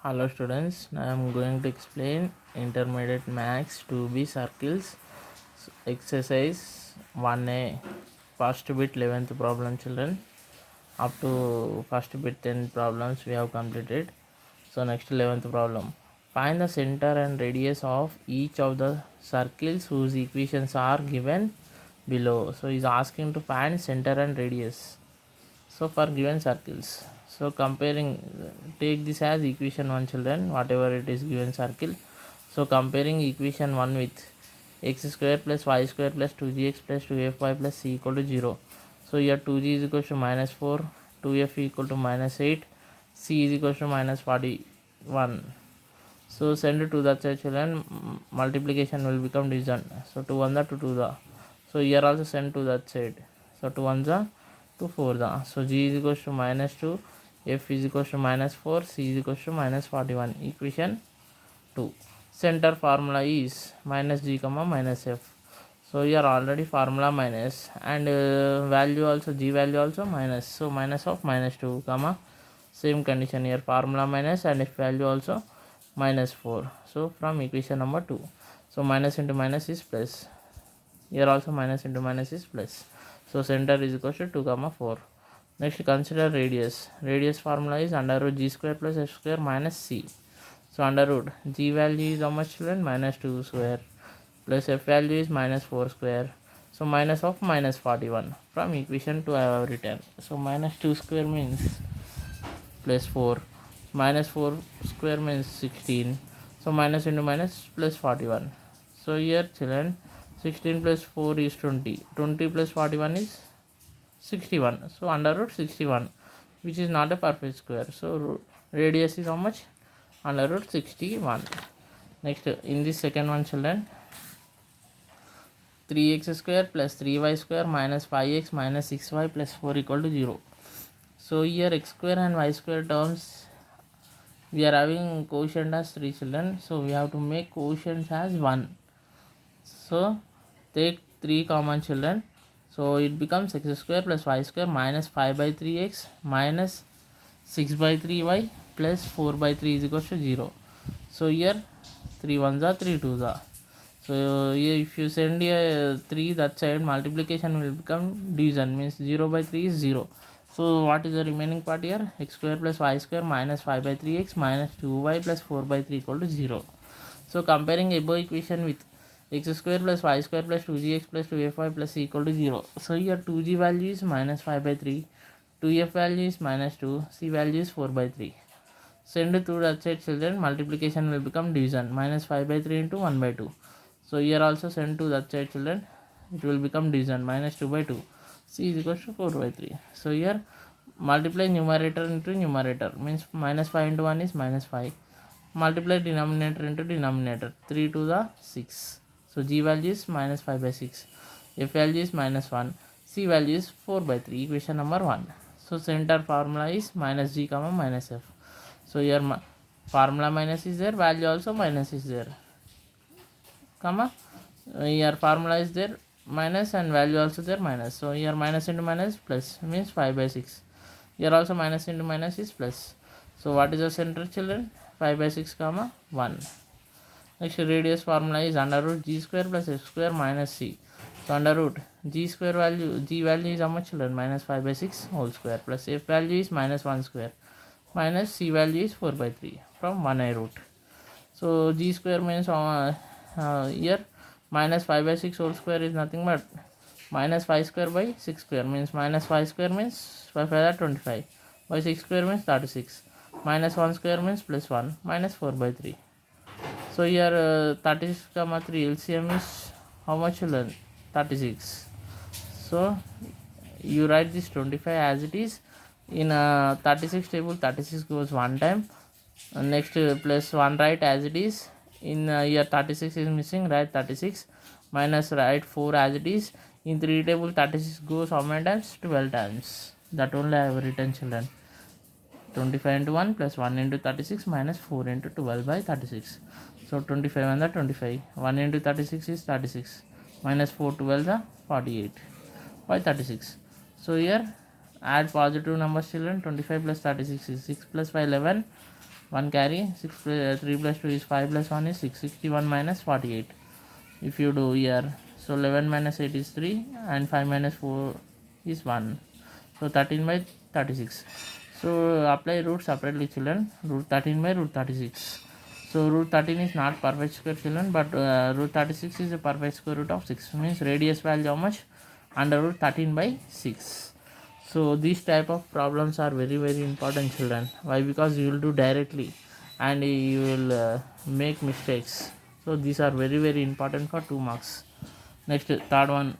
Hello students, now I am going to explain intermediate max 2b circles exercise 1a first bit 11th problem children. Up to first bit 10 problems we have completed. So next 11th problem. Find the center and radius of each of the circles whose equations are given below. So he is asking to find center and radius. So for given circles, so comparing, take this as equation 1 children, whatever it is given circle. So comparing equation 1 with x square plus y square plus 2gx plus 2fy plus c equal to 0. So here 2g is equal to minus 4, 2f equal to minus 8, c is equal to minus 41. So send it to the side children, multiplication will become division. So 2 1 the 2 2 the. So here also send to that side. So 2 1 the 2 4 the. So g is equal to minus 2, f is equal to minus 4, c is equal to minus 41. Equation 2. Center formula is minus g comma minus f. So here already formula minus and value also, g value also minus. So minus of minus 2 comma, same condition here, formula minus and f value also minus 4. So from equation number 2. So minus into minus is plus. Here also minus into minus is plus. So center is equal to 2 comma 4. Next consider radius. Radius formula is under root g square plus f square minus c. So under root g value is how much children? Minus 2 square plus f value is minus 4 square. So minus of minus 41. From equation 2 I have written. So minus 2 square means plus 4, minus 4 square means 16. So minus into minus plus 41. So here children, 16 plus 4 is 20, 20 plus 41 is 61. So under root 61, which is not a perfect square. So radius is how much? Under root 61. Next, in this second one children, 3x square plus 3y square minus 5x minus 6y plus 4 equal to 0. So here x square and y square terms, we are having quotient as 3 children. So we have to make quotients as 1. So take 3 common children. So it becomes x square plus y square minus 5 by 3x minus 6 by 3y plus 4 by 3 is equal to 0. So here 3 1s are 3 2s are. So here if you send here 3 that side, multiplication will become division, means 0 by 3 is 0. So what is the remaining part here? X square plus y square minus 5 by 3x minus 2y plus 4 by 3 equal to 0. So comparing above equation with x square plus y square plus 2gx plus 2fy plus c equal to 0. So here 2g value is minus 5 by 3, 2f value is minus 2, c value is 4 by 3. Send to that side children, multiplication will become division, minus 5 by 3 into 1 by 2. So here also send to that side children, it will become division, minus 2 by 2. C is equal to 4 by 3. So here multiply numerator into numerator, means minus 5 into 1 is minus 5. Multiply denominator into denominator, 3 to the 6. So g value is minus 5 by 6. F value is minus 1. C value is 4 by 3. Equation number 1. So center formula is minus g comma minus f. So here formula minus is there, value also minus is there, comma here formula is there minus and value also there minus. So here minus into minus plus means 5 by 6. Here also minus into minus is plus. So what is the center children? 5 by 6 comma 1. Next radius formula is under root g square plus f square minus c. So under root g square value, g value is how much children? Minus 5 by 6 whole square plus f value is minus 1 square minus c value is 4 by 3 from 1 root. So g square means here minus 5 by 6 whole square is nothing but minus 5 square by 6 square, means minus 5 square means 5 5 are 25 by 6 square means 36, minus 1 square means plus 1 minus 4 by 3. So here 36 comma 3 LCM is how much will learn? 36. So you write this 25 as it is in 36 table. 36 goes one time, next plus 1 right as it is in here 36 is missing, write 36 minus write 4 as it is in 3 table. 36 goes how many times? 12 times. That only I have written children. 25 into 1 plus 1 into 36 minus 4 into 12 by 36. So 25 and the 25, 1 into 36 is 36 minus 4 12 the 48 by 36. So here add positive numbers children. 25 plus 36 is 6 plus 5 11, 1 carry, 3 plus 2 is 5 plus 1 is 6, 61 minus 48. If you do here, so 11 minus 8 is 3 and 5 minus 4 is 1. So 13 by 36. So apply root separately, children. Root 13 by root 36. So root 13 is not perfect square, children, but root 36 is a perfect square root of 6. Means radius value how much? Under root 13 by 6. So these type of problems are very very important, children. Why? Because you will do directly and you will make mistakes. So these are very very important for 2 marks. Next, third one.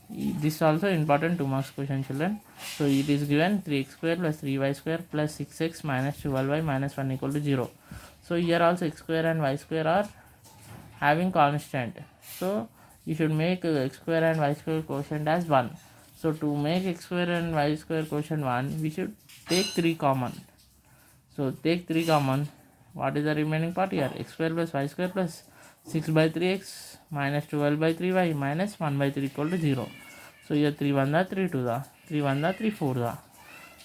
This is also important 2 marks question, children. So it is given 3x square plus 3y square plus 6x minus 12y minus 1 equal to 0. So here also x square and y square are having constant. So you should make x square and y square quotient as 1. So to make x square and y square quotient 1, we should take 3 common. So take 3 common. What is the remaining part here? X square plus y square plus 6 by 3x minus 12 by 3y minus 1 by 3 equal to 0. So here 3 1 the 3 2 the 3 1 the 3 4 the.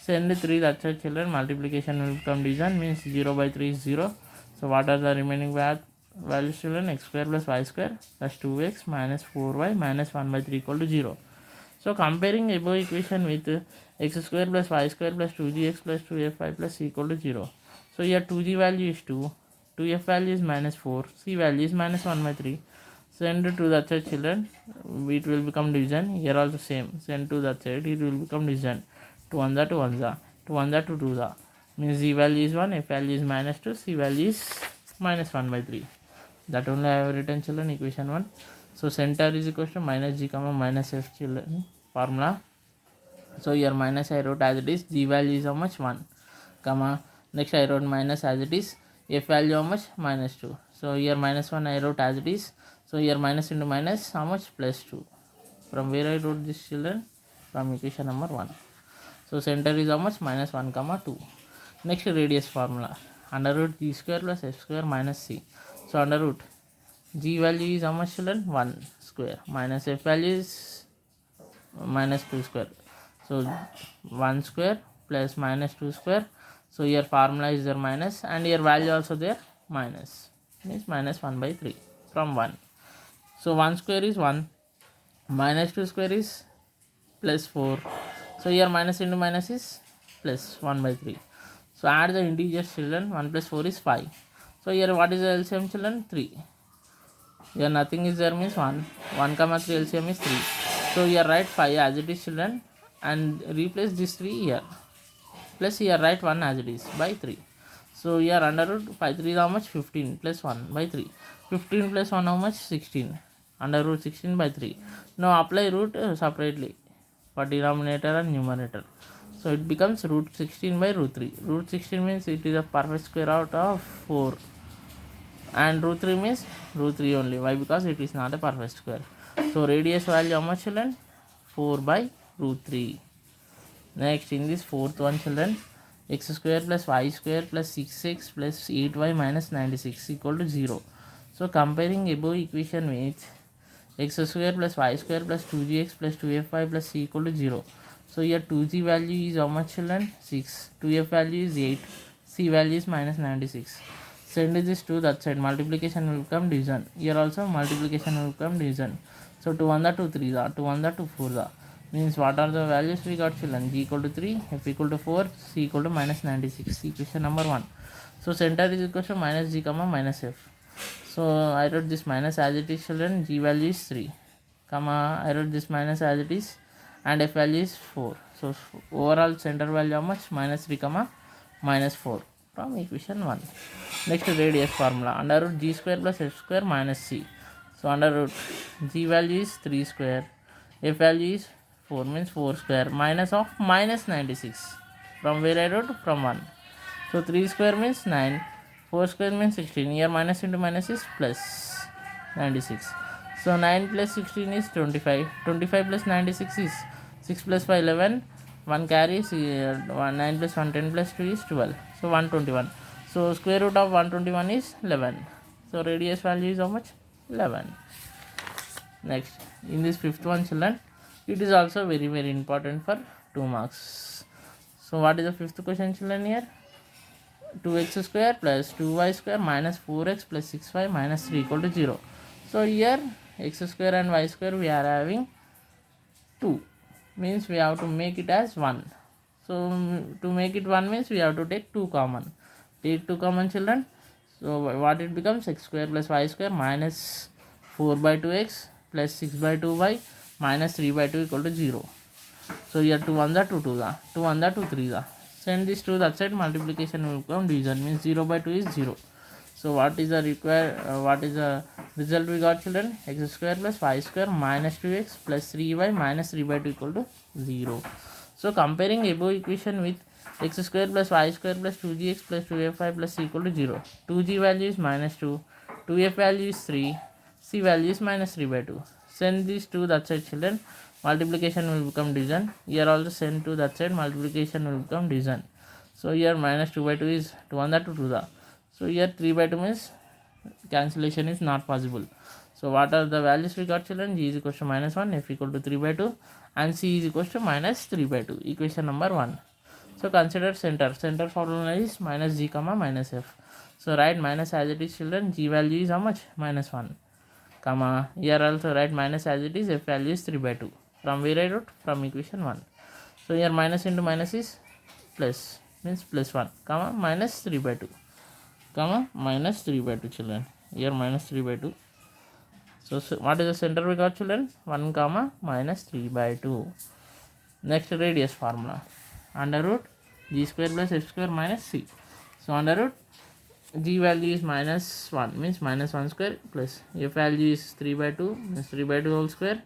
Send 3 that's why, children, multiplication will become division, means 0 by 3 is 0. So what are the remaining values, children? X square plus y square plus 2x minus 4y minus 1 by 3 equal to 0. So comparing above equation with x square plus y square plus 2gx plus 2fy plus c equal to 0. So here 2g value is 2, 2f value is minus 4, c value is minus 1 by 3. Send to that side, children, it will become division. Here also same, send to that side, it will become division. 2 1 the 2 1 the 2 1 the 2 2 the, means g value is 1, f value is minus 2, c value is minus 1 by 3. That only I have written, children, equation 1. So center is equal to minus g comma minus f, children, formula. So here minus I wrote as it is, g value is how much? 1, comma, next I wrote minus as it is, f value how much? Minus 2. So here minus 1 I wrote as it is. So here minus into minus how much? Plus 2. From where I wrote this, children? From equation number 1. So center is how much? Minus 1 comma 2. Next radius formula, under root g square plus f square minus c. So under root g value is how much, children? 1 square minus f value is minus 2 square. So 1 square plus minus 2 square. So here formula is there minus and here value also there minus, means minus 1 by 3 from 1. So 1 square is 1, minus 2 square is plus 4. So here minus into minus is plus 1 by 3. So add the integers, children. 1 plus 4 is 5. So here what is the LCM, children? 3. Here nothing is there, means 1. 1 comma 3 LCM is 3. So here write 5 as it is, children, and replace this 3 here. Plus here write 1 as it is by 3. So here under root 5 3 is how much? 15 plus 1 by 3. 15 plus 1 how much? 16. Under root 16 by 3. Now apply root separately for denominator and numerator. So it becomes root 16 by root 3. Root 16 means it is a perfect square out of 4. And root 3 means root 3 only. Why? Because it is not a perfect square. So radius value how much, children? 4 by root 3. Next, in this fourth one, children, x square plus y square plus 6x plus 8y minus 96 equal to 0. So comparing above equation with x square plus y square plus 2gx plus 2fy plus c equal to 0. So here 2g value is how much, children? 6. 2f value is 8. C value is minus 96. Send this to that side. Multiplication will become division. Here also multiplication will become division. So 2 1 the 2 3 the 2 1 the 2 4 the, means what are the values we got, children? G equal to 3, f equal to 4, c equal to minus 96. Equation number 1. So center is equal to minus g comma minus f. So I wrote this minus as it is, children. G value is 3, comma I wrote this minus as it is, and f value is 4. So overall center value how much? Minus 3 comma minus 4 from equation 1. Next radius formula, under root g square plus f square minus c. So under root g value is 3 square, f value is 4, means 4 square, minus of minus 96. From where I wrote? From 1. So 3 square means 9, 4 square means 16. Here minus into minus is plus 96. So 9 plus 16 is 25. 25 plus 96 is 6 plus 5 11. 1 carry is 9 plus 1 10 plus 2 is 12. So 121. So square root of 121 is 11. So radius value is how much? 11. Next, in this fifth one, children, it is also very very important for 2 marks. So what is the fifth question, children? Here 2x square plus 2y square minus 4x plus 6y minus 3 equal to 0. So here x square and y square we are having 2, means we have to make it as 1. So to make it 1 means we have to take 2 common. Take 2 common, children. So what it becomes, x square plus y square minus 4 by 2x plus 6 by 2y minus 3 by 2 equal to 0. So here 2 1 are 2 2 are 2 1 are 2 3 are. Send this to that side, multiplication will become division, means 0 by 2 is 0. So what is the result we got, children? X square plus y square minus 2x plus 3y minus 3 by 2 equal to 0. So comparing above equation with x square plus y square plus 2gx plus 2fy plus c equal to 0. 2g value is minus 2, 2f value is 3, c value is minus 3 by 2. Send these to that side, children. Multiplication will become division. Here also send to that side, multiplication will become division. So here minus 2 by 2 is 2 1 to 2 the. So here 3 by 2 means cancellation is not possible. So what are the values we got, children? G is equal to minus 1, f equal to 3 by 2 and c is equal to minus 3 by 2. Equation number 1. So consider center. Center formula is minus g comma minus f. So write minus as it is, children. G value is how much? Minus 1. Comma. Here also write minus as it is, f value is 3 by 2. From where I wrote? From equation 1. So here minus into minus is plus, means plus 1, comma minus 3 by 2, comma minus 3 by 2, children. Here minus 3 by 2. So what is the center we got, children? 1 comma minus 3 by 2. Next radius formula. Under root g square plus f square minus c. So under root g value is minus 1, means minus 1 square, plus f value is 3 by 2, means 3 by 2 whole square,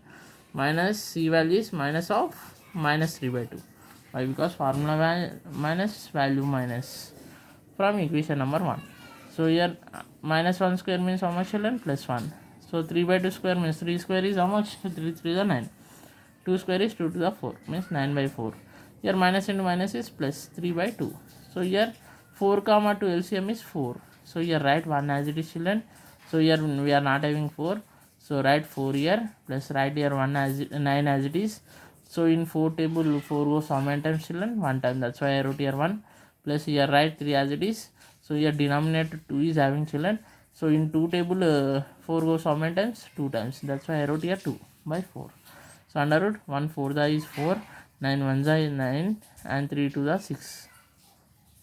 minus c value is minus of minus 3 by 2. Why? Because formula minus, value minus, from equation number 1. So here minus 1 square means how much, children? Plus 1. So 3 by 2 square means 3 square is how much? 3 3 is 9. 2 square is 2 to the 4, means 9 by 4. Here minus into minus is plus 3 by 2. So here 4 comma 2 LCM is 4. So here write 1 as it is, children. So here we are not having 4. So write 4 here, plus write here 1 as 9 as it is. So in 4 table 4 goes how many times, children? 1 time. That's why I wrote here 1. Plus here write 3 as it is. So here denominator 2 is having, children. So in 2 table 4 goes how many times? 2 times. That's why I wrote here 2 by 4. So under root 1 4 the is 4, 9 1 is 9 and 3 2 the 6.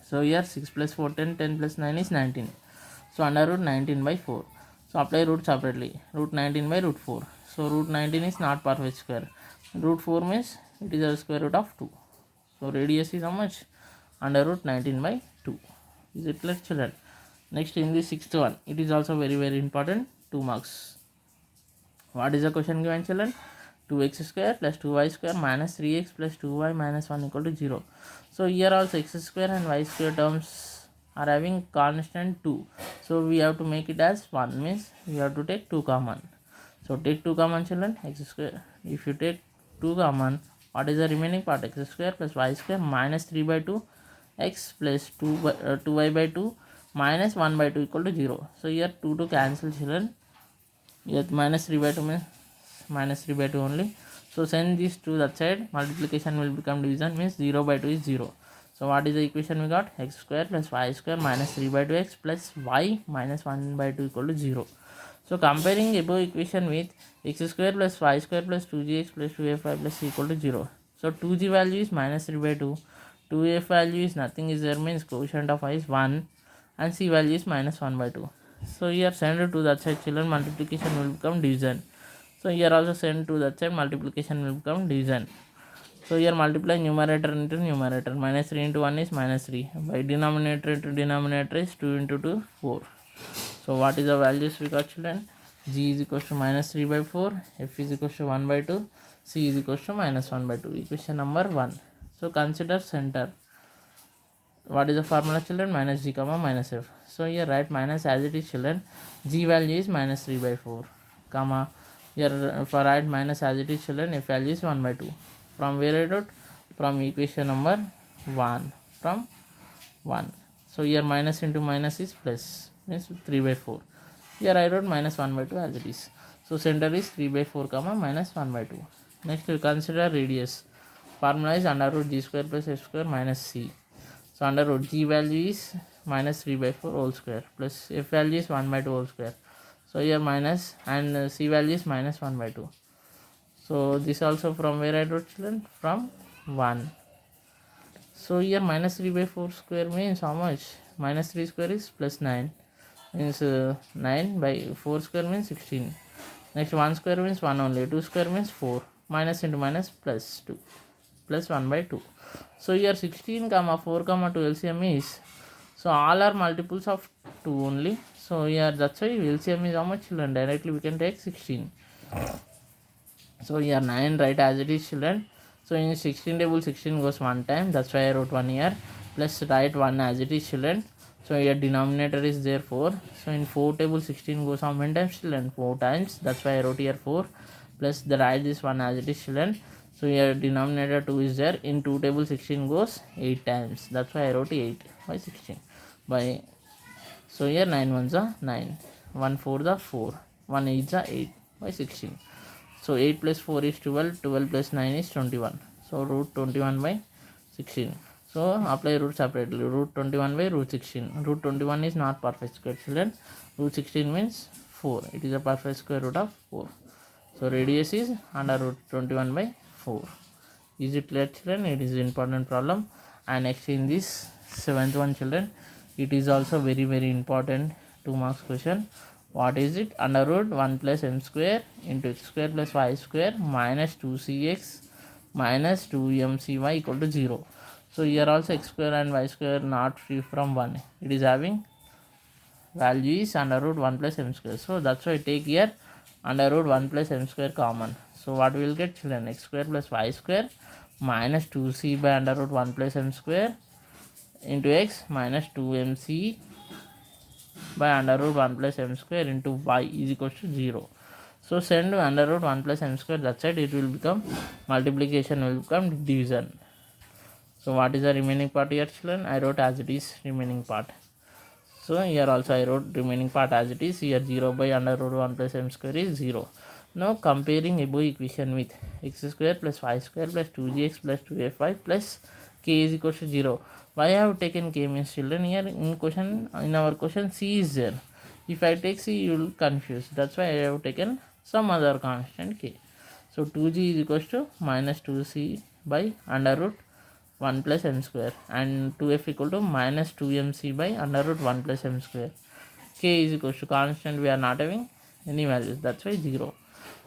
So here 6 plus 4 10, 10 plus 9 is 19. So under root 19 by 4. So apply root separately. Root 19 by root 4. So root 19 is not perfect square. Root 4 means it is a square root of 2. So radius is how much? Under root 19 by 2. Is it clear, children? Next, in the sixth one, it is also very important, 2 marks. What is the question given, children? 2x square plus 2y square minus 3x plus 2y minus 1 equal to 0. So here also x square and y square terms are having constant 2. So we have to make it as 1, means we have to take 2 common. So take 2 common, children. X square. If you take 2 common, what is the remaining part? X square plus y square minus 3 by 2 x plus 2y by 2 minus 1 by 2 equal to 0. So here 2 to cancel, children. Here minus 3 by 2 means minus 3 by 2 only. So send this to that side, multiplication will become division, means 0 by 2 is 0. So what is the equation we got? X square plus y square minus 3 by 2 x plus y minus 1 by 2 equal to 0. So comparing above equation with x square plus y square plus 2gx plus 2fy plus c equal to 0. So 2g value is minus 3 by 2. 2f value is nothing is there, means quotient of y is 1 and c value is minus 1 by 2. So here send it to that side, children, multiplication will become division. So here also send to that side, multiplication will become division. So here multiply numerator into numerator. Minus 3 into 1 is minus 3. By denominator into denominator is 2 into 2, 4. So what is the values we got, children? G is equal to minus 3 by 4. F is equal to 1 by 2. C is equal to minus 1 by 2. Equation number 1. So consider center. What is the formula, children? Minus g comma minus f. So here write minus as it is, children. G value is minus 3 by 4. Comma. Here for write minus as it is, children. F value is 1 by 2. From where I wrote? From equation number 1. From 1. So here minus into minus is plus, means 3 by 4. Here I wrote minus 1 by 2 as it is. So center is 3 by 4 comma minus 1 by 2. Next we consider radius. Formula is under root g square plus f square minus c. So under root g value is minus 3 by 4 whole square plus f value is 1 by 2 whole square. So here minus and c value is minus 1 by 2. So this also from where I wrote children? From 1. So here minus 3 by 4 square means how much? Minus 3 square is plus 9. Means 9 by 4 square means 16. Next 1 square means 1 only. 2 square means 4. Minus into minus plus 2. Plus 1 by 2. So here 16 comma 4 comma 2 LCM is. So all are multiples of 2 only. So here that's why LCM is how much children? Directly we can take 16. So here 9 write as it is children. So in 16 table 16 goes one time. That's why I wrote 1 here. Plus write 1 as it is children. So here denominator is there 4. So in 4 table 16 goes how many times children? 4 times. That's why I wrote here 4. Plus the write this 1 as it is children. So here denominator 2 is there. In 2 table 16 goes 8 times. That's why I wrote 8 by 16. By so here 9 ones are 9. 1 4 the 4. 1 8 the 8 by 16. So 8 plus 4 is 12. 12 plus 9 is 21. So root 21 by 16. So apply root separately. Root 21 by root 16. Root 21 is not perfect square children. Root 16 means 4. It is a perfect square root of 4. So radius is under root 21 by 4. Is it clear children? It is an important problem. And next in this 7th one children, it is also very important 2 marks question. What is it? Under root 1 plus m square into x square plus y square minus 2cx minus 2mcy equal to 0. So here also x square and y square not free from 1. It is having value is under root 1 plus m square. So that's why I take here under root 1 plus m square common. So what we will get children? X square plus y square minus 2c by under root 1 plus m square into x minus 2mc by under root 1 plus m square into y is equal to 0. So send under root 1 plus m square, that side it will become multiplication, will become division. So what is the remaining part here children? I wrote as it is remaining part. So here also I wrote remaining part as it is. Here 0 by under root 1 plus m square is 0. Now comparing above equation with x square plus y square plus 2gx plus 2fy plus k is equal to 0. Why I have taken k means children? Here in our question c is there. If I take c, you will confuse. That's why I have taken some other constant k. So 2g is equal to minus 2c by under root 1 plus m square and 2f equal to minus 2mc by under root 1 plus m square. K is equal to constant, we are not having any values, that's why 0.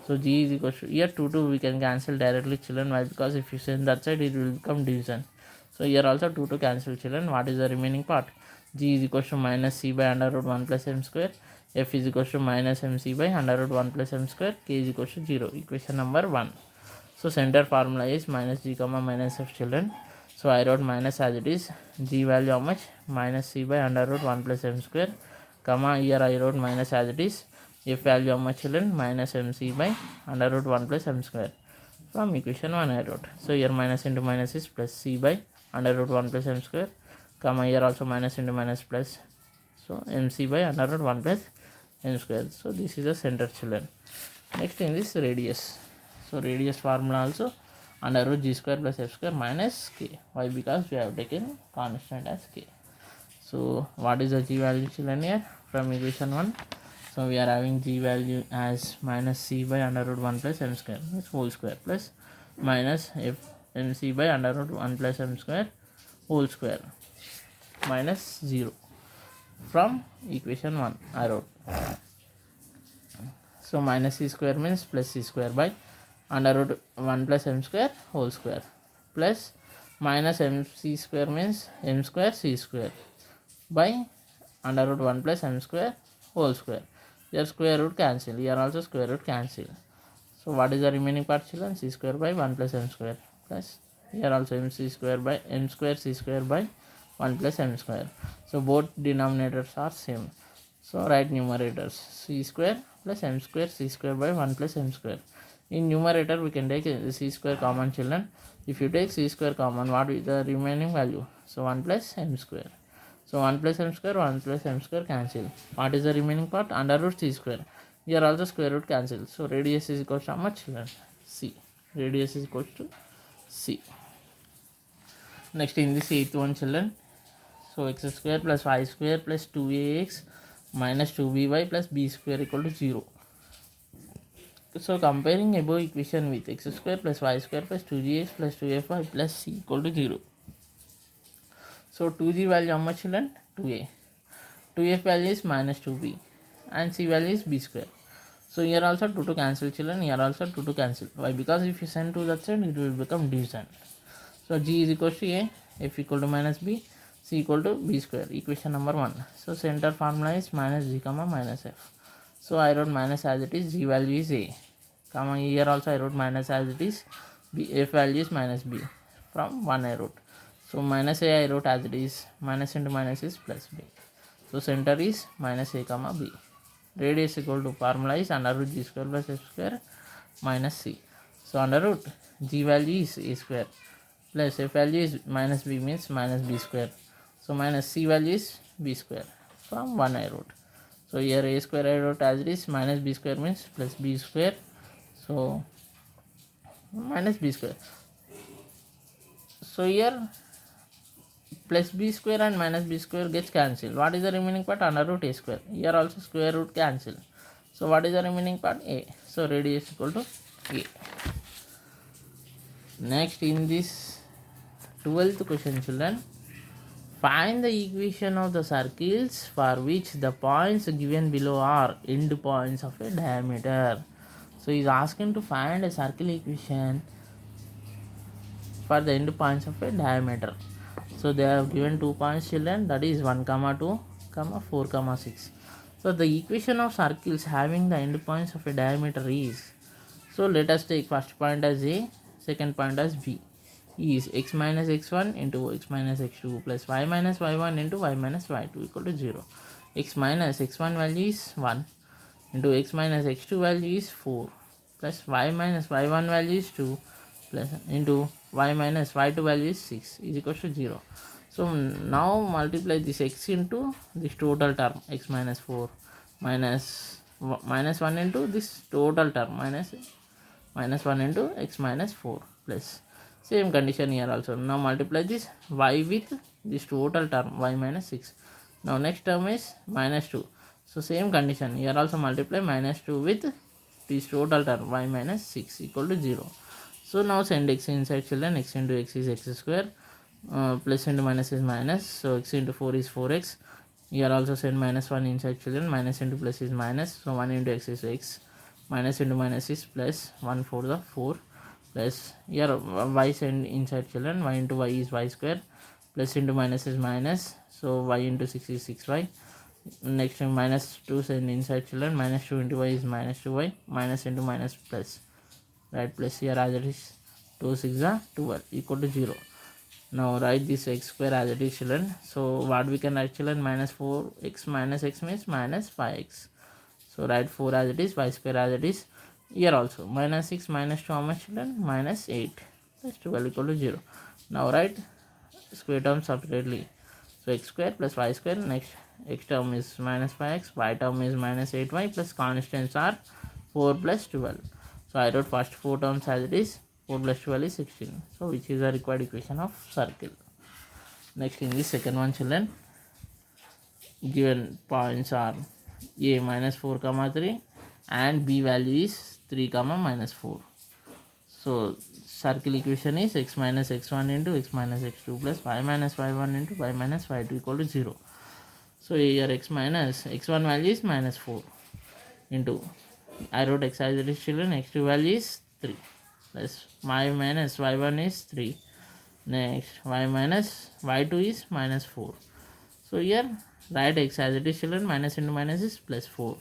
So g is equal to, here 2 we can cancel directly children. Why? Because if you send that side it will become division. So here also 2 cancel children. What is the remaining part? G is equal to minus c by under root 1 plus m square. F is equal to minus mc by under root 1 plus m square. K is equal to 0. Equation number 1. So center formula is minus g comma minus f children. So I wrote minus as it is. G value how much? Minus c by under root 1 plus m square. Comma here I wrote minus as it is. F value how much children? Minus mc by under root 1 plus m square. From equation 1 I wrote. So here minus into minus is plus c by under root 1 plus m square. Comma here also minus into minus plus. So mc by under root 1 plus m square. So this is the center children. Next in this radius. So radius formula also under root g square plus f square minus k. Why? Because we have taken constant as k. So what is the g value children here? From equation 1. So we are having g value as minus c by under root 1 plus m square, means whole square, plus minus f mc by under root 1 plus m square whole square minus 0. From equation 1 I wrote. So minus c square means plus c square by under root 1 plus m square whole square plus minus mc square means m square c square by under root 1 plus m square whole square. Here square root cancel. Here also square root cancel. So what is the remaining part children? C square by 1 plus m square plus here also mc square by m square c square by 1 plus m square. So both denominators are same. So write numerators c square plus m square c square by 1 plus m square. In numerator we can take c square common children. If you take c square common, what is the remaining value? So 1 plus m square. So 1 plus m square, 1 plus m square cancel. What is the remaining part? Under root c square. Here also square root cancel. So radius is equal to how much children? C. Radius is equal to C. Next in this 8th one children. So x square plus y square plus 2ax minus 2by plus b square equal to 0. So comparing above equation with x square plus y square plus 2gx plus 2fy plus c equal to 0. So 2g value how much children? 2a. 2f value is minus 2b and c value is b square. So here also 2 to cancel children, here also 2 to cancel. Why? Because if you send to that side, it will become division. So g is equal to a, f equal to minus b, c equal to b square, equation number 1. So center formula is minus g comma minus f. So I wrote minus as it is, g value is a, comma here also I wrote minus as it is, b, f value is minus b, from 1 I wrote. So minus a I wrote as it is, minus into minus is plus b. So center is minus a comma b. Radius equal to formula is under root g square plus f square minus c. So under root g value is a square plus f value is minus b means minus b square. So minus c value is b square from 1 I wrote. So here a square I wrote as it is, minus b square means plus b square. So minus b square. So here plus b square and minus b square gets cancelled. What is the remaining part? Under root a square. Here also square root cancel. So what is the remaining part? A. So radius equal to a. Next in this 12th question children, find the equation of the circles for which the points given below are end points of a diameter. So he is asking to find a circle equation for the end points of a diameter. So they have given 2 points children, that is 1 comma 2 comma 4 comma 6. So the equation of circles having the end points of a diameter is, so let us take first point as a, second point as b, is x minus x1 into x minus x2 plus y minus y1 into y minus y2 equal to 0. X minus x1 value is 1 into x minus x2 value is 4 plus y minus y1 value is 2 plus into y minus y2 value is 6 is equal to 0. So now multiply this x into this total term x minus 4 minus 1 into this total term minus 1 into x minus 4 plus same condition here also. Now multiply this y with this total term y minus 6. Now next term is minus 2. So same condition here also multiply minus 2 with this total term y minus 6 equal to 0. So now send x inside children, x into x is x square, plus into minus is minus, so x into 4 is 4x. Here also send minus 1 inside children, minus into plus is minus, so 1 into x is x, minus into minus is plus, 1 for the 4 plus, here y send inside children, y into y is y square, plus into minus is minus, so y into 6 is 6y. Next minus 2 send inside children, minus 2 into y is minus 2y, minus into minus plus, right, plus here as it is 2 6 are 12 equal to 0. Now write this x square as it is children. So what we can write children, minus 4x minus x means minus 5x. So write 4 as it is, y square as it is. Here also minus 6 minus 2 how much children? Minus 8 plus 12 equal to 0. Now write square term separately. So x square plus y square, next x term is minus 5x, y term is minus 8y plus constants are 4 plus 12. So I wrote first 4 terms as it is, 4 plus 12 is 16. So which is the required equation of circle. Next in the second one children, given points are a minus 4 comma 3 and b value is 3 comma minus 4. So circle equation is x minus x1 into x minus x2 plus y minus y1 into y minus y2 equal to 0. So here x minus x1 value is minus 4 into, I wrote x as it is children, x2 value is 3 plus y minus y1 is 3, next y minus y2 is minus 4. So here write x as it is children, minus into minus is plus 4.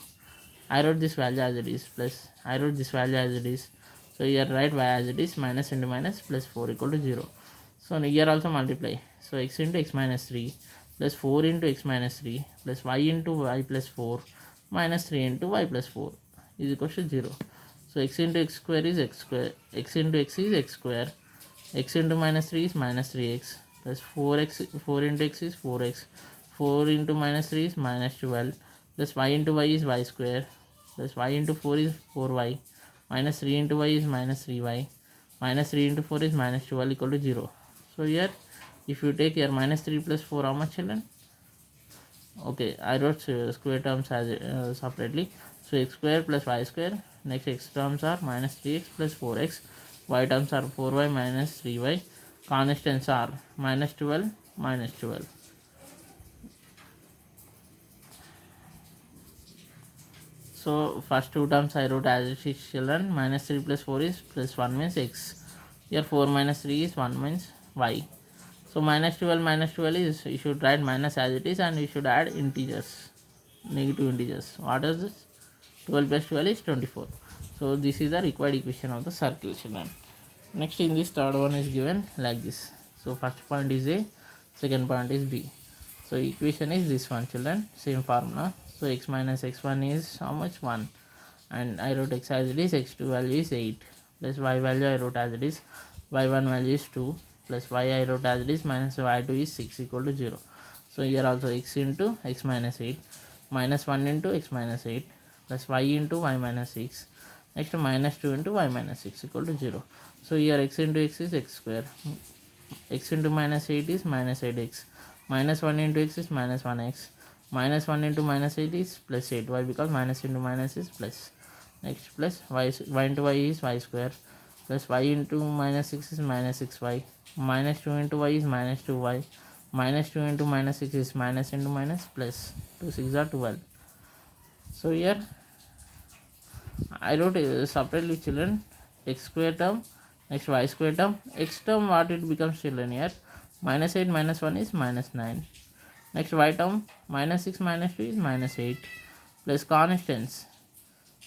I wrote this value as it is plus, I wrote this value as it is. So here write y as it is, minus into minus plus 4 equal to 0. So here also multiply. So x into x minus 3 plus 4 into x minus 3 plus y into y plus 4 minus 3 into y plus 4 is equal to 0. So x into x square is x square, x into x is x square, x into minus 3 is minus 3x plus 4 into x is 4x, 4 into minus 3 is minus 12 plus y into y is y square plus y into 4 is 4y minus 3 into y is minus 3y minus 3 into 4 is minus 12 equal to 0. So here If you take here minus 3 plus 4, how much children? Okay, I wrote square terms as separately. So x square plus y square. Next x terms are minus 3x plus 4x. Y terms are 4y minus 3y. Constants are minus 12 minus 12. So first two terms I wrote as it is children. Minus 3 plus 4 is plus 1 means x. Here 4 minus 3 is 1 means y. So minus 12 is, you should write minus as it is and you should add integers, negative integers. What is this? 12 plus 12 is 24. So this is the required equation of the circle, children. Next in this third one is given like this. So first point is A, second point is B. So equation is this one, children, same formula. So x minus x1 is how much? 1. And I wrote x as it is, x2 value is 8. Plus y value I wrote as it is, y1 value is 2. Plus y I wrote as it is, minus y2 is 6 equal to 0. So here also x into x minus 8, minus 1 into x minus 8, plus y into y minus 6. Next minus 2 into y minus 6 equal to 0. So here x into x is x square. X into minus 8 is minus 8x. Minus 1 into x is minus 1x. Minus 1 into minus 8 is plus 8. Why? Because minus into minus is plus. Next plus y into y is y square. Plus y into minus 6 is minus 6y. Minus 2 into y is minus 2y. Minus 2 into minus 6 is minus into minus plus. 2 6 are 12. So here I wrote separately, children, x square term, next y square term. X term, what it becomes, children, here? Minus 8 minus 1 is minus 9. Next y term, minus 6 minus 2 is minus 8. Plus constants.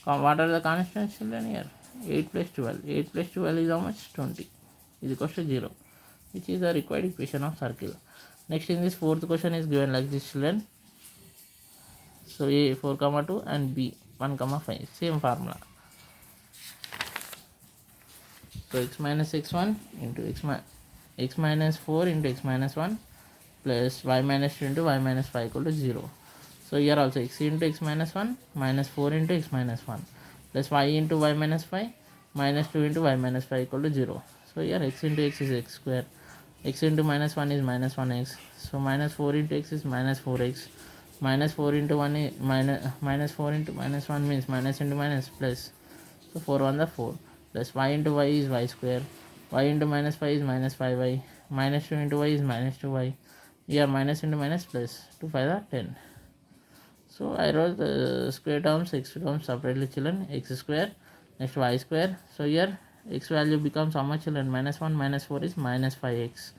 What are the constants, children, here? 8 plus 12. 8 plus 12 is how much? 20. Is equal to 0. Which is the required equation of circle. Next in this fourth question is given like this, children. So A 4 comma 2 and B 1 comma 5. Same formula. So x minus x1 into x minus 4 into x minus 1 plus y minus 2 into y minus 5 equal to 0. So here also x into x minus 1 minus 4 into x minus 1 plus y into y minus 5 minus 2 into y minus 5 equal to 0. So here x into x is x square. X into minus 1 is minus 1x. So minus 4 into x is minus 4x. Minus 4 into 1 is minus 4 into minus 1 means minus into minus plus. So 4 1 the 4. Plus y into y is y square. Y into minus 5 is minus 5y. Minus 2 into y is minus 2y. Here minus into minus plus. 2 5 are 10. So I wrote the square terms, x terms separately, children. X square, next y square. So here x value becomes how much, children? Minus 1 minus 4 is minus 5x.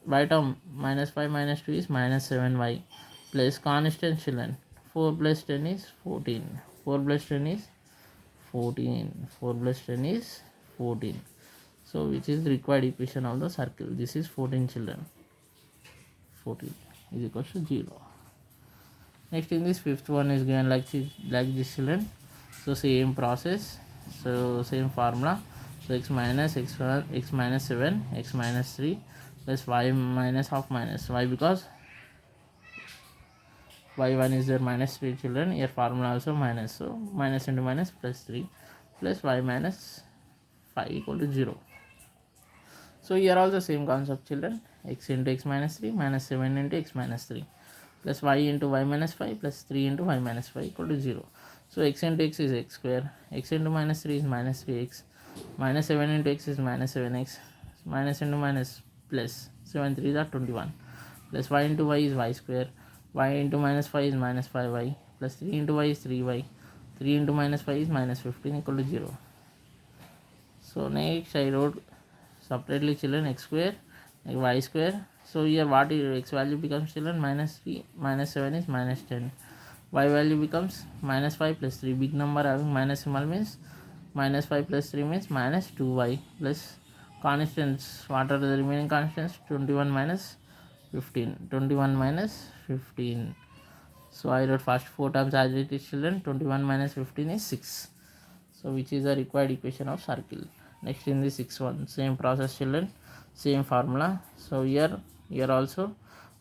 Y term minus 5 minus 2 is minus 7y. Plus constant, children. 4 plus 10 is 14. 4 plus 10 is 14. 4 plus 10 is 14. So which is the required equation of the circle. This is 14, children. 14 is equal to 0. Next in this fifth one is given like this, children. So same process. So same formula. So x minus x1, x minus 7, x minus 3 plus y minus half minus y, because y1 is there minus 3, children. Here formula also minus. So minus into minus plus 3 plus y minus 5 equal to 0. So here also same concept, children. X into x minus 3 minus 7 into x minus 3 plus y into y minus 5 plus 3 into y minus 5 equal to 0. So x into x is x square. X into minus 3 is minus 3x. Minus 7 into x is minus 7x. Minus into minus plus 7 3 are 21. Plus y into y is y square. Y into minus 5 is minus 5y. Plus 3 into y is 3y. 3 into minus 5 is minus 15 equal to 0. So next I wrote separately, children, x square, y square. So here what is x value becomes, children? Minus 3 minus 7 is minus 10. Y value becomes minus 5 plus 3. Big number having minus symbol means minus 5 plus 3 means minus 2y. Plus constants. What are the remaining constants? 21 minus 15. 21 minus 15. So I wrote first 4 terms as it is, children. 21 minus 15 is 6. So which is the required equation of circle. Next in the sixth one, same process, children, same formula. So here also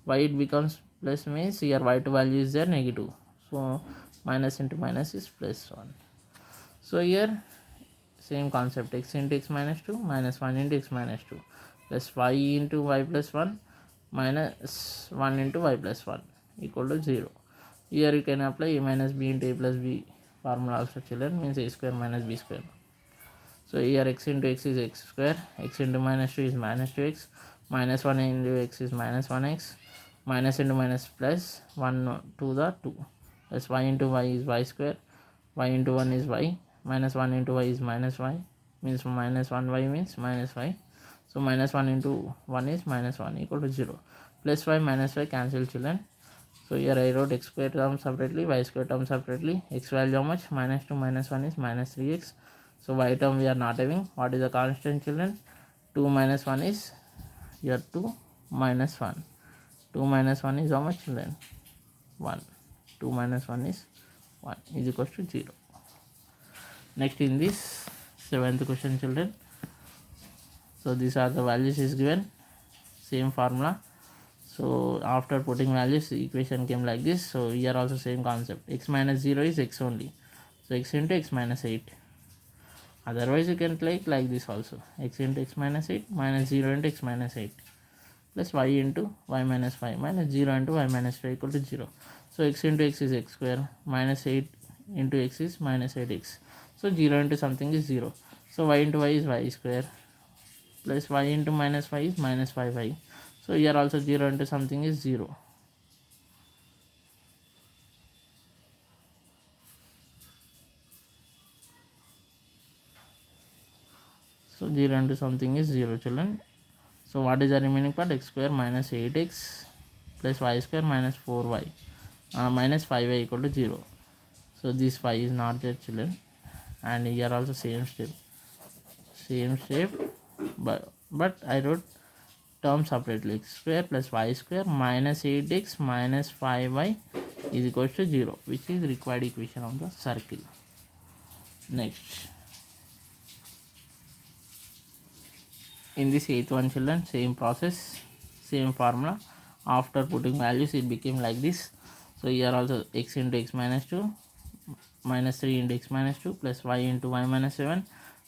y it becomes plus means here y2 value is there negative. So minus into minus is plus 1. So here same concept, x into x minus 2 minus 1 into x minus 2 plus y into y plus 1 minus 1 into y plus 1 equal to 0. Here you can apply a minus b into a plus b formula also children, means a square minus b square. So here x into x is x square, x into minus 2 is minus 2x, minus 1 into x is minus 1x, minus into minus plus 1 to the 2, plus y into y is y square, y into 1 is y, minus 1 into y is minus y, means minus 1y means minus y. So minus 1 into 1 is minus 1 equal to 0. Plus y minus y cancel children. So here I wrote x square term separately, y square term separately. X value how much? Minus 2 minus 1 is minus 3x. So y term we are not having. What is the constant children? 2 minus 1 is here 2 minus 1. 2 minus 1 is how much children? 1. 2 minus 1 is 1 is equal to 0. Next in this 7th question children. So these are the values is given, same formula. So after putting values, the equation came like this. So here also same concept. X minus 0 is x only. So x into x minus 8. Otherwise you can take like this also. X into x minus 8 minus 0 into x minus 8 plus y into y minus 5 minus 0 into y minus 5 equal to 0. So x into x is x square, minus 8 into x is minus 8x. So 0 into something is 0. So y into y is y square plus y into minus 5 is minus 5y. So here also 0 into something is 0. So 0 into something is 0 children. So what is the remaining part? X square minus 8x plus y square minus 4y minus 5y equal to 0. So this 5 is not there children. And here also same step. But I wrote term separately. X square plus y square minus 8x minus 5y is equal to 0, which is required equation of the circle. Next, in this 8th one children, same process, same formula. After putting values it became like this. So here also x into x minus 2 minus 3 into x minus 2 plus y into y minus 7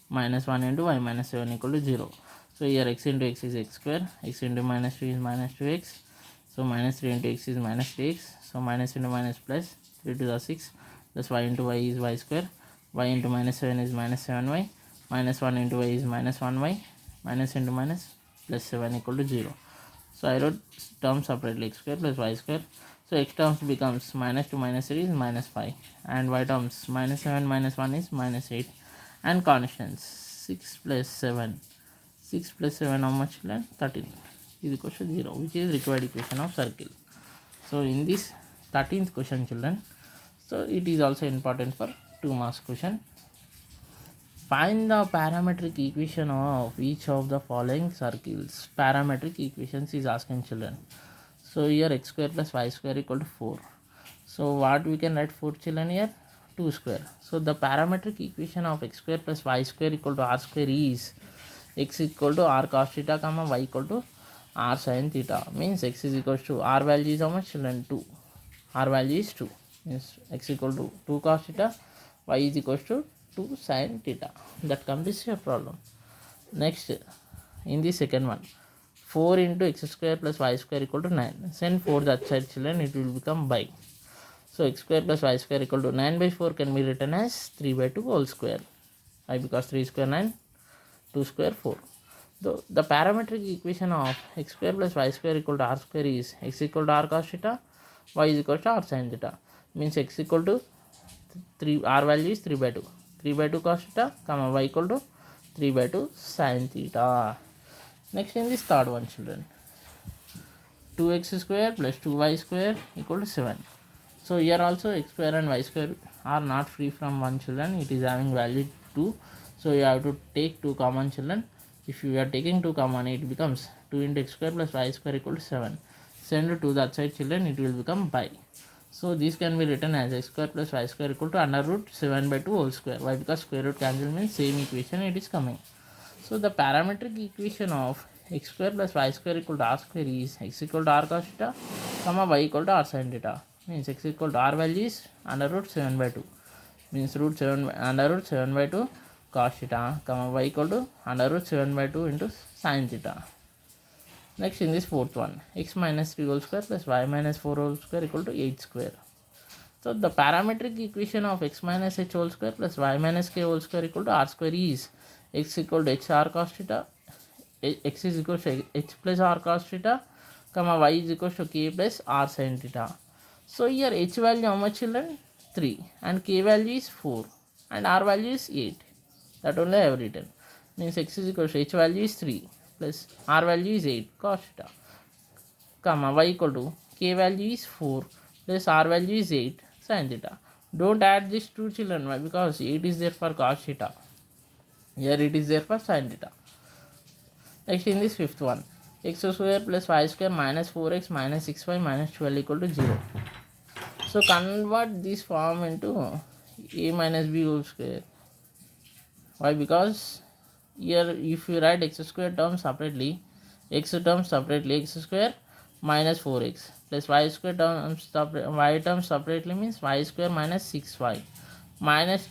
minus 1 into y minus 7 equal to 0. So here x into x is x square, x into minus 2 is minus 2x. So minus 3 into x is minus 3x. So minus into minus plus 3 to the 6 plus y into y is y square. Y into minus 7 is minus 7y. Minus 1 into y is minus 1y. Minus into minus plus 7 equal to 0. So I wrote terms separately, x square plus y square. So x terms becomes minus 2 minus 3 is minus 5. And y terms minus 7 minus 1 is minus 8. And constants 6 plus 7. 6 plus 7 how much? 13 is equal to 0, which is required equation of circle. So in this 13th question children, so it is also important for 2 marks question. Find the parametric equation of each of the following circles. Parametric equations is asking children. So here x square plus y square equal to 4. So what we can write for children here? 2 square. So the parametric equation of x square plus y square equal to r square is x equal to r cos theta comma y equal to r sin theta. Means x is equal to r value is how much children? 2. R value is 2. Means x equal to 2 cos theta, y is equal to 2 sin theta. That completes your problem. Next, in the second one, 4 into x square plus y square equal to 9. Send 4 that side children, it will become by. So x square plus y square equal to 9 by 4 can be written as 3 by 2 whole square. Why? Because 3 square 9, 2 square 4. The parametric equation of x square plus y square equal to r square is x equal to r cos theta, y is equal to r sin theta. Means x equal to 3, r value is 3 by 2. 3 by 2 cos theta, comma y equal to 3 by 2 sin theta. Next in this third one children, 2x square plus 2y square equal to 7. So here also x square and y square are not free from 1 children, it is having value 2. So you have to take 2 common children. If you are taking 2 common, it becomes 2 into x square plus y square equal to 7. Send to that side children, it will become by. So this can be written as x square plus y square equal to under root 7 by 2 whole square. Why? Because square root cancel means same equation it is coming. So the parametric equation of x square plus y square equal to r square is x equal to r cos theta, comma y equal to r sin theta. Means x equal to r value is under root 7 by 2. Means root 7 under root 7 by 2 cos theta, comma y equal to under root 7 by 2 into sin theta. Next in this fourth one, x minus 3 whole square plus y minus 4 whole square equal to 8 square. So the parametric equation of x minus h whole square plus y minus k whole square equal to r square is x equal to h r cos theta, x is equal to h plus r cos theta, comma y is equal to k plus r sin theta. So here h value how much children? 3 and k value is 4 and r value is 8. That only I have written. Means x is equal to h value is 3 plus r value is 8 cos theta, comma y equal to k value is 4 plus r value is 8 sin theta. Don't add these two children. Why? Because 8 is there for cos theta. Here it is there for sin theta. Next in this fifth one, x square plus y square minus 4x minus 6y minus 12 equal to 0. So convert this form into a minus b whole square. Why? Because here if you write x square term separately, x square minus 4x plus y square term y term separately means y square minus 6y minus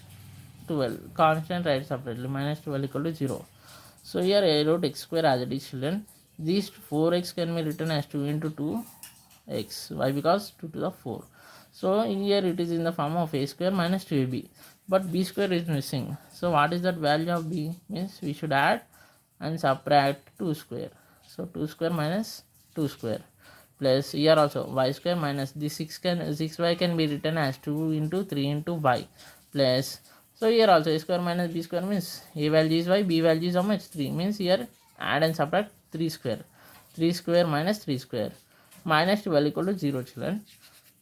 12 constant write separately minus 12 equal to 0. So here I wrote x square as it is children. These 4x can be written as 2 into 2x. Why? Because 2 to the 4. So in here it is in the form of a square minus 2ab, but b square is missing. So what is that value of b? Means we should add and subtract 2 square. So 2 square minus 2 square plus here also y square minus the 6y can be written as 2 into 3 into y plus. So here also a square minus b square means a value is y, b value is how much? 3. Means here add and subtract 3 square. 3 square minus 3 square minus 12 equal to 0 children.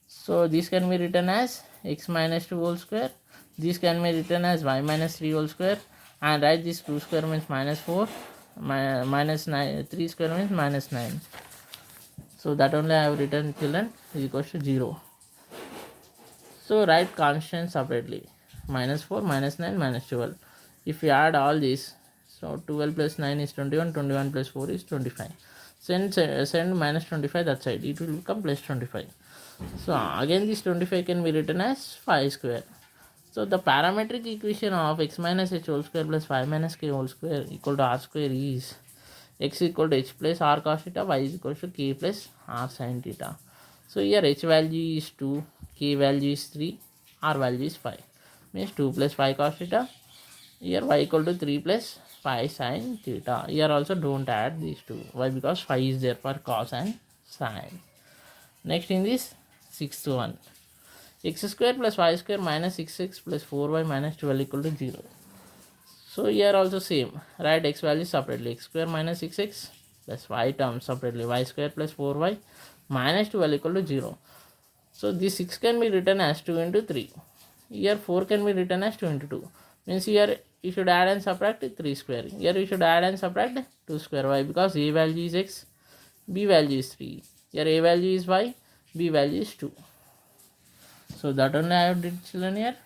So this can be written as x minus 2 whole square. This can be written as y minus 3 whole square, and write this 2 square means minus 4 minus 9, 3 square means minus 9. So that only I have written children is equals to 0. So write constant separately, minus 4 minus 9 minus 12. If you add all this, so 12 plus 9 is 21, 21 plus 4 is 25. Send minus 25 that side, it will become plus 25. So again this 25 can be written as 5 square. So the parametric equation of x minus h whole square plus y minus k whole square equal to r square is x equal to h plus r cos theta, y is equal to k plus r sin theta. So here h value is 2, k value is 3, r value is 5. Means 2 plus 5 cos theta. Here y equal to 3 plus 5 sin theta. Here also don't add these two. Why? Because 5 is there for cos and sin. Next in this sixth one, x square plus y square minus 6x plus 4y minus 12 equal to 0. So here also same, write x value separately, x square minus 6x plus y term separately, y square plus 4y minus 12 equal to 0. So this 6 can be written as 2 into 3. Here 4 can be written as 2 into 2. Means here you should add and subtract 3 square. Here you should add and subtract 2 square. Why? Because a value is x, b value is 3. Here a value is y, b value is 2. So that only I have did children here.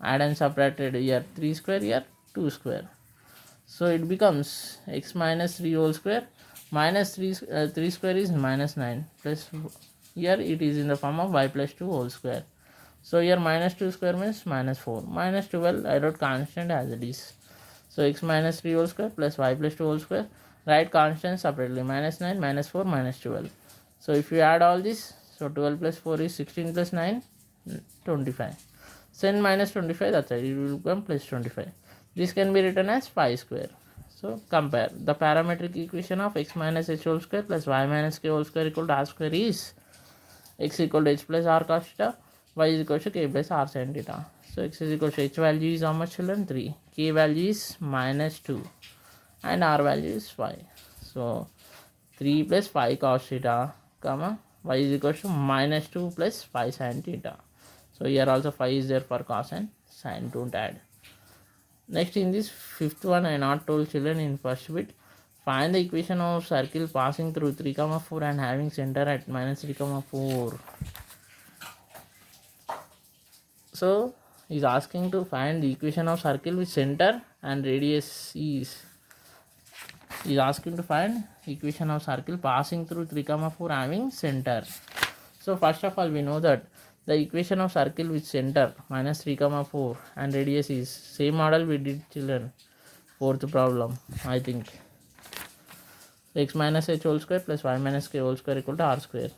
Add and subtracted here 3 square, here 2 square. So it becomes x minus 3 whole square minus 3 square is minus 9 plus here it is in the form of y plus 2 whole square. So here minus 2 square means minus 4 minus 12 I wrote constant as it is. So x minus 3 whole square plus y plus 2 whole square, write constant separately, minus 9 minus 4 minus 12. So if you add all this, so 12 plus 4 is 16 plus 9 25. Send minus 25 that side, it will become plus 25. This can be written as 5 square. So compare the parametric equation of x minus h whole square plus y minus k whole square equal to r square is x equal to h plus r cos theta, y is equal to k plus r sin theta. So x is equal to h value is how much children? 3, k value is minus 2 and r value is 5. So 3 plus 5 cos theta, comma y is equal to minus 2 plus 5 sin theta. So here also 5 is there for cos and sin, don't add. Next in this fifth one, I not told children in first bit, find the equation of circle passing through 3, 4 and having center at minus 3, 4. So is asking to find the equation of circle with center and radius is asking to find equation of circle passing through 3, 4 having center. So first of all we know that the equation of circle with center minus 3, 4 and radius is same model we did children, fourth problem I think. So x minus h whole square plus y minus k whole square equal to r square.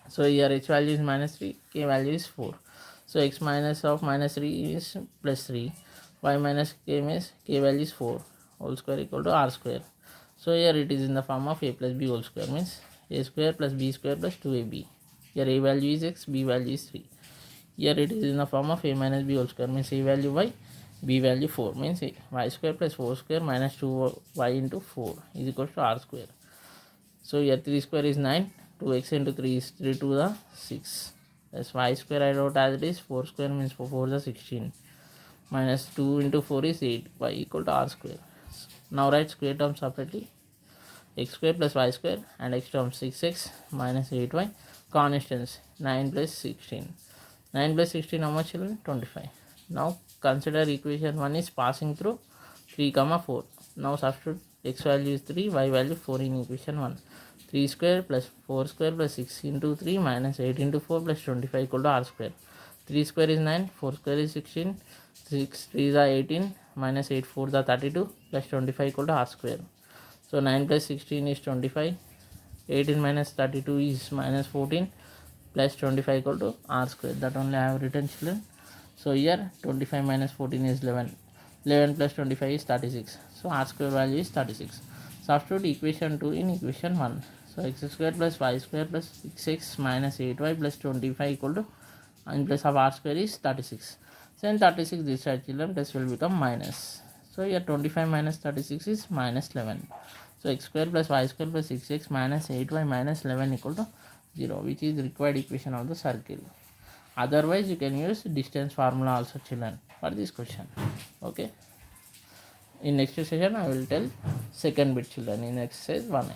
So here h value is minus 3, k value is 4. So x minus of minus 3 is plus 3, y minus k means k value is 4 whole square equal to r square. So here it is in the form of a plus b whole square, means a square plus b square plus 2ab. Here a value is x, b value is 3. Here it is in the form of a minus b whole square, means a value y, b value 4, means y square plus 4 square minus 2y into 4 is equal to r square. So here 3 square is 9, 2x into 3 is 3 to the 6. That's y square I wrote as it is, 4 square means 4 the 16. Minus 2 into 4 is 8, y equal to r square. Now write square term separately. X square plus y square and x term 6x minus 8y. Constants 9 plus 16. 9 plus 16 how much children? 25. Now consider equation 1 is passing through 3 comma 4. Now substitute x value is 3, y value 4 in equation 1. 3 square plus 4 square plus 6 into 3 minus 8 into 4 plus 25 equal to r square. 3 square is 9, 4 square is 16, 6 3 is 18, minus 8 4 is 32 plus 25 equal to r square. So 9 plus 16 is 25, 18 minus 32 is minus 14 plus 25 equal to r square. That only I have written children. So here 25 minus 14 is 11, 11 plus 25 is 36. So r square value is 36. Substitute equation 2 in equation 1. So x square plus y square plus 6x minus 8y plus 25 equal to, in place of r square is 36. So in 36 this side children this will become minus. So here 25 minus 36 is minus 11. So x square plus y square plus 6x minus 8y minus 11 equal to 0, which is the required equation of the circle. Otherwise you can use distance formula also children for this question. Okay. In next session I will tell second bit children in exercise 1.